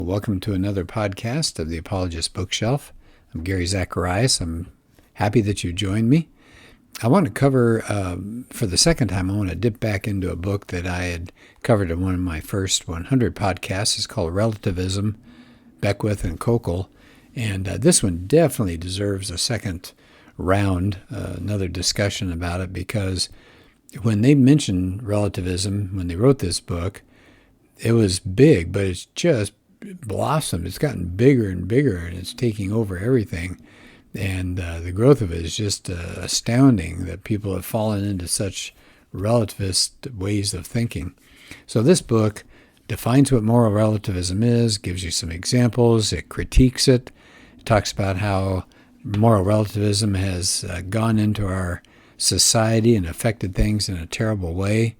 Welcome to another podcast of the Apologist Bookshelf. I'm Gary Zacharias. I'm happy that you joined me. I want to cover, for the second time, I want to dip back into a book that I had covered in one of my first 100 podcasts. It's called Relativism, Beckwith and Koukl. And this one definitely deserves a second round, another discussion about it, because when they mentioned relativism, when they wrote this book, it was big, but it's just blossomed. It's gotten bigger and bigger, and it's taking over everything. And the growth of it is just astounding that people have fallen into such relativist ways of thinking. So this book defines what moral relativism is, gives you some examples, it critiques it, it talks about how moral relativism has gone into our society and affected things in a terrible way.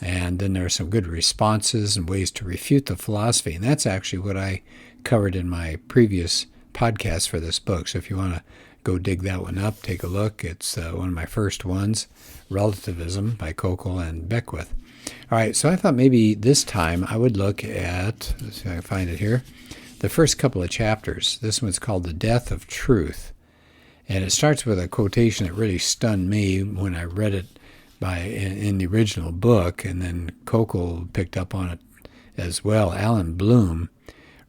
And then there are some good responses and ways to refute the philosophy. And that's actually what I covered in my previous podcast for this book. So if you want to go dig that one up, take a look. It's one of my first ones, Relativism by Koukl and Beckwith. All right, so I thought maybe this time I would look at, let's see if I can find it here, the first couple of chapters. This one's called The Death of Truth. And it starts with a quotation that really stunned me when I read it in the original book, and then Koukl picked up on it as well. Alan Bloom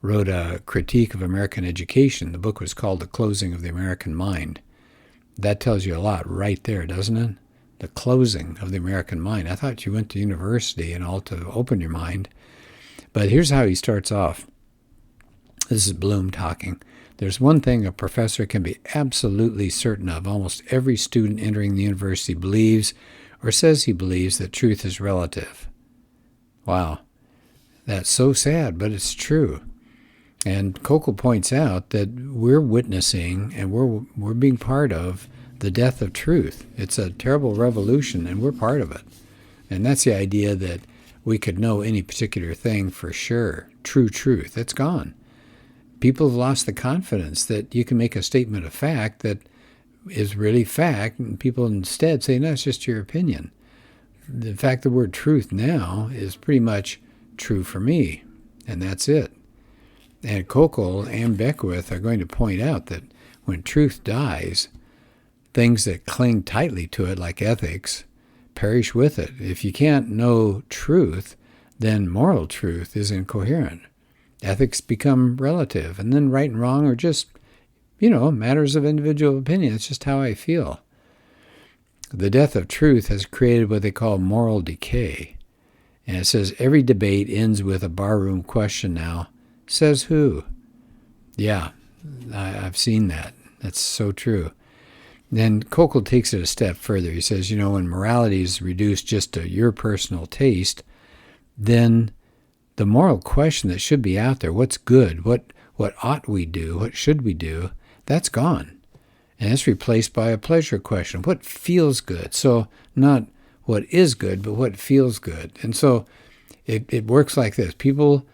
wrote a critique of American education. The book was called The Closing of the American Mind. That tells you a lot right there, doesn't it? The closing of the American mind. I thought you went to university and all to open your mind. But here's how he starts off. This is Bloom talking. There's one thing a professor can be absolutely certain of. Almost every student entering the university believes or says he believes that truth is relative. Wow, that's so sad, but it's true. And Koukl points out that we're witnessing and we're being part of the death of truth. It's a terrible revolution, and we're part of it. And that's the idea that we could know any particular thing for sure. True truth, it's gone. People have lost the confidence that you can make a statement of fact that is really fact, and people instead say, no, it's just your opinion. In fact, the word truth now is pretty much true for me, and that's it. And Koukl and Beckwith are going to point out that when truth dies, things that cling tightly to it, like ethics, perish with it. If you can't know truth, then moral truth is incoherent. Ethics become relative, and then right and wrong are just matters of individual opinion. It's just how I feel. The death of truth has created what they call moral decay. And it says every debate ends with a barroom question now. Says who? Yeah, I've seen that. That's so true. Then Koukl takes it a step further. He says, when morality is reduced just to your personal taste, then the moral question that should be out there, what's good, what ought we do, what should we do, that's gone. And it's replaced by a pleasure question. What feels good? So not what is good, but what feels good. And so it works like this. People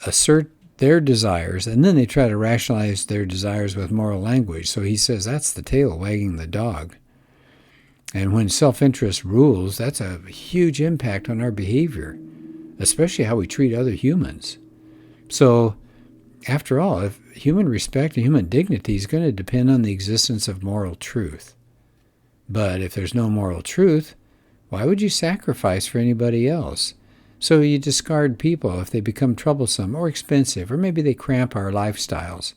assert their desires, and then they try to rationalize their desires with moral language. So he says that's the tail wagging the dog. And when self-interest rules, that's a huge impact on our behavior, especially how we treat other humans. So after all, if human respect and human dignity is going to depend on the existence of moral truth. But if there's no moral truth, why would you sacrifice for anybody else? So you discard people if they become troublesome or expensive, or maybe they cramp our lifestyles.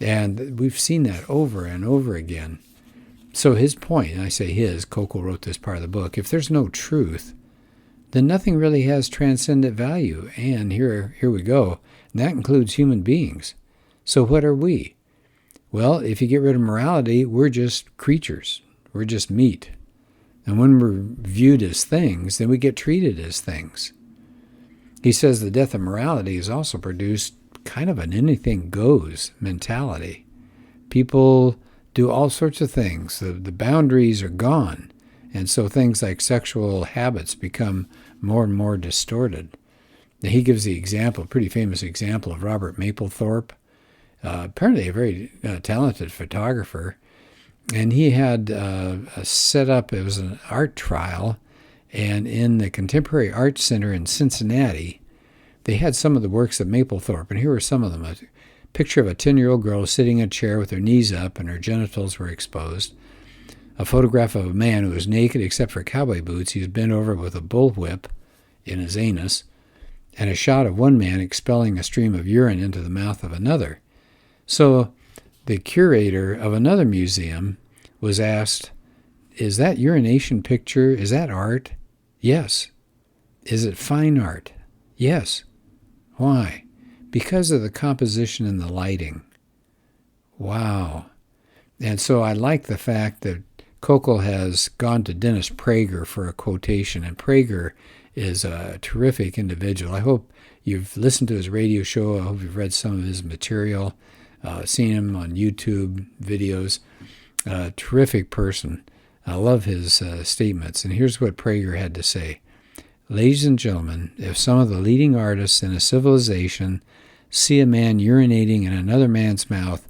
And we've seen that over and over again. So his point, and I say his, Koukl wrote this part of the book, if there's no truth, then nothing really has transcendent value. And here we go. And that includes human beings. So what are we? Well, if you get rid of morality, we're just creatures. We're just meat. And when we're viewed as things, then we get treated as things. He says the death of morality has also produced kind of an anything goes mentality. People do all sorts of things. The boundaries are gone. And so things like sexual habits become more and more distorted. Now, he gives the example, a pretty famous example of Robert Mapplethorpe, apparently a very talented photographer. And he had set up, it was an art trial, and in the Contemporary Art Center in Cincinnati, they had some of the works of Mapplethorpe, and here were some of them. A picture of a 10-year-old girl sitting in a chair with her knees up and her genitals were exposed. A photograph of a man who was naked except for cowboy boots. He was bent over with a bullwhip in his anus. And a shot of one man expelling a stream of urine into the mouth of another. So the curator of another museum was asked, is that urination picture, is that art? Yes. Is it fine art? Yes. Why? Because of the composition and the lighting. Wow. And so I like the fact that Koukl has gone to Dennis Prager for a quotation, and Prager is a terrific individual. I hope you've listened to his radio show. I hope you've read some of his material, seen him on YouTube videos. Terrific person. I love his statements. And here's what Prager had to say. Ladies and gentlemen, if some of the leading artists in a civilization see a man urinating in another man's mouth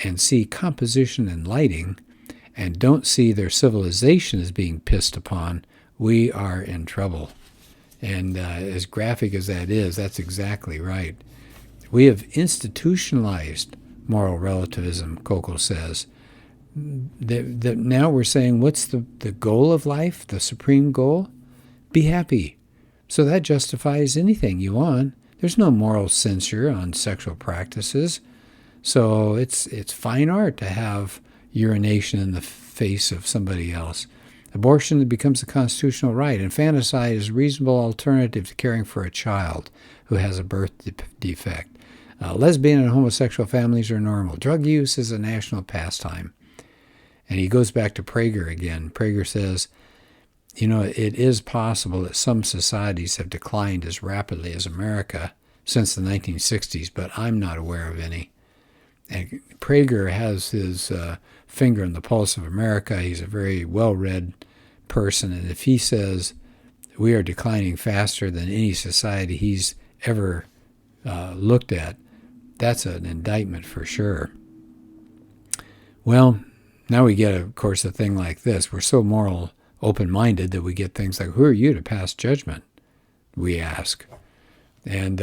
and see composition and lighting and don't see their civilization as being pissed upon, we are in trouble. And as graphic as that is, that's exactly right. We have institutionalized moral relativism, Koukl says. That now we're saying, what's the goal of life, the supreme goal? Be happy. So that justifies anything you want. There's no moral censure on sexual practices. So it's fine art to have urination in the face of somebody else. Abortion becomes a constitutional right. Infanticide is a reasonable alternative to caring for a child who has a birth defect. Lesbian and homosexual families are normal. Drug use is a national pastime. And he goes back to Prager again. Prager says, it is possible that some societies have declined as rapidly as America since the 1960s, but I'm not aware of any. And Prager has his finger on the pulse of America. He's a very well-read person, and if he says we are declining faster than any society he's ever looked at, that's an indictment for sure. Well, now we get, of course, a thing like this. We're so moral, open-minded that we get things like, who are you to pass judgment? We ask. And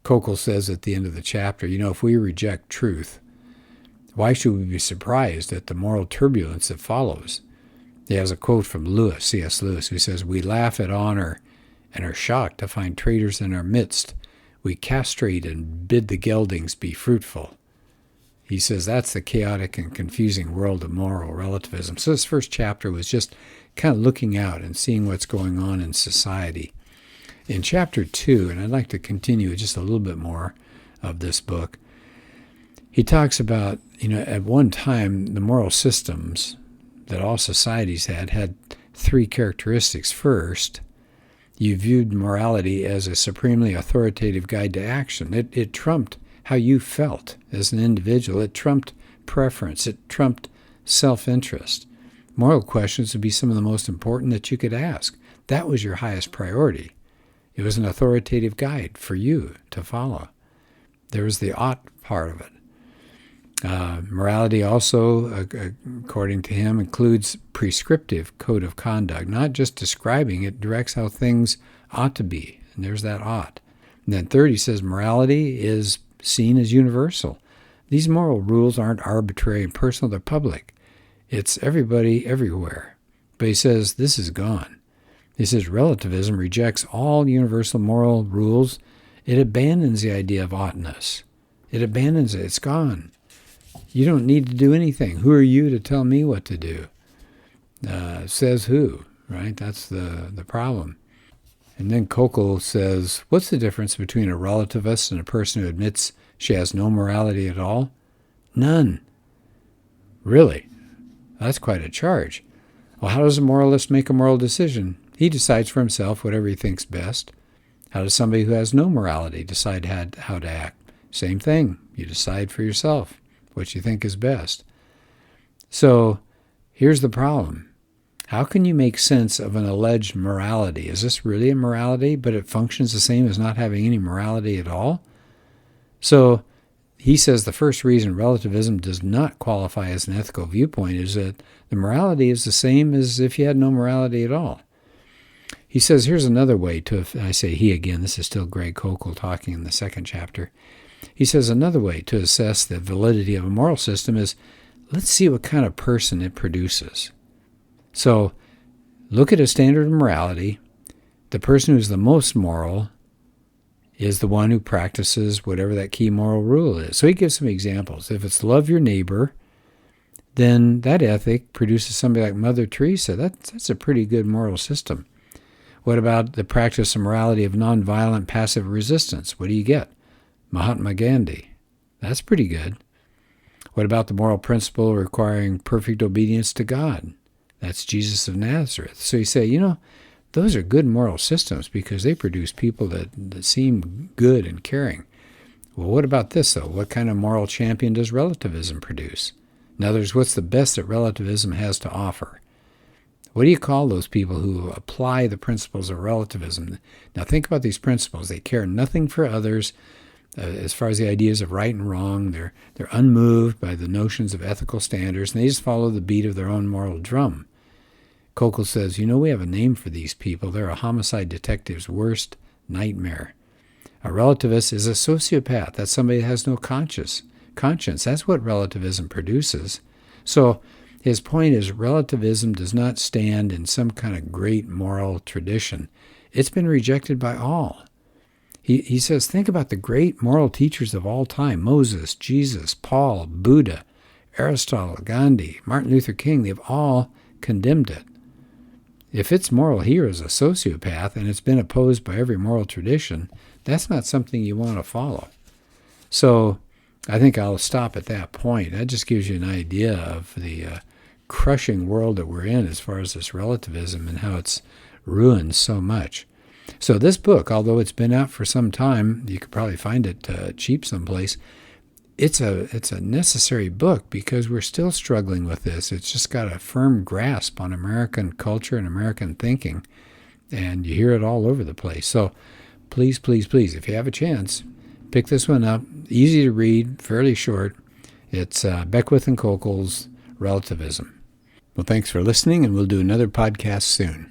Koukl says at the end of the chapter, if we reject truth, why should we be surprised at the moral turbulence that follows? He has a quote from Lewis, C.S. Lewis, who says, we laugh at honor and are shocked to find traitors in our midst. We castrate and bid the geldings be fruitful. He says that's the chaotic and confusing world of moral relativism. So this first chapter was just kind of looking out and seeing what's going on in society. In chapter 2, and I'd like to continue just a little bit more of this book, he talks about, at one time, the moral systems that all societies had three characteristics. First, you viewed morality as a supremely authoritative guide to action. It trumped how you felt as an individual. It trumped preference. It trumped self-interest. Moral questions would be some of the most important that you could ask. That was your highest priority. It was an authoritative guide for you to follow. There was the ought part of it. Morality also, according to him, includes prescriptive code of conduct, not just describing it, directs how things ought to be. And there's that ought. And then third, he says morality is seen as universal. These moral rules aren't arbitrary and personal, they're public. It's everybody everywhere. But he says this is gone. He says relativism rejects all universal moral rules. It abandons the idea of oughtness. It abandons it. It's gone. You don't need to do anything. Who are you to tell me what to do? Says who, right? That's the problem. And then Koukl says, what's the difference between a relativist and a person who admits she has no morality at all? None. Really? That's quite a charge. Well, how does a moralist make a moral decision? He decides for himself whatever he thinks best. How does somebody who has no morality decide how to act? Same thing. You decide for yourself what you think is best. So here's the problem. How can you make sense of an alleged morality? Is this really a morality, but it functions the same as not having any morality at all? So he says the first reason relativism does not qualify as an ethical viewpoint is that the morality is the same as if you had no morality at all. He says, here's another way to, I say he again, this is still Greg Koukl talking in the second chapter. He says another way to assess the validity of a moral system is, let's see what kind of person it produces. So look at a standard of morality. The person who's the most moral is the one who practices whatever that key moral rule is. So he gives some examples. If it's love your neighbor, then that ethic produces somebody like Mother Teresa. That's a pretty good moral system. What about the practice of morality of nonviolent passive resistance? What do you get? Mahatma Gandhi. That's pretty good. What about the moral principle requiring perfect obedience to God? That's Jesus of Nazareth. So you say, those are good moral systems because they produce people that seem good and caring. Well, what about this, though? What kind of moral champion does relativism produce? In other words, what's the best that relativism has to offer? What do you call those people who apply the principles of relativism? Now think about these principles. They care nothing for others as far as the ideas of right and wrong. They're unmoved by the notions of ethical standards, and they just follow the beat of their own moral drum. Koukl says, we have a name for these people. They're a homicide detective's worst nightmare. A relativist is a sociopath. That's somebody that has no conscience. That's what relativism produces. So his point is relativism does not stand in some kind of great moral tradition. It's been rejected by all. He says, think about the great moral teachers of all time, Moses, Jesus, Paul, Buddha, Aristotle, Gandhi, Martin Luther King. They've all condemned it. If its moral hero is a sociopath and it's been opposed by every moral tradition, that's not something you want to follow. So I think I'll stop at that point. That just gives you an idea of the crushing world that we're in as far as this relativism and how it's ruined so much. So this book, although it's been out for some time, you could probably find it cheap someplace, it's a necessary book because we're still struggling with this. It's just got a firm grasp on American culture and American thinking, and you hear it all over the place. So please, please, please, if you have a chance, pick this one up. Easy to read, fairly short. It's Beckwith and Koukl's Relativism. Well, thanks for listening, and we'll do another podcast soon.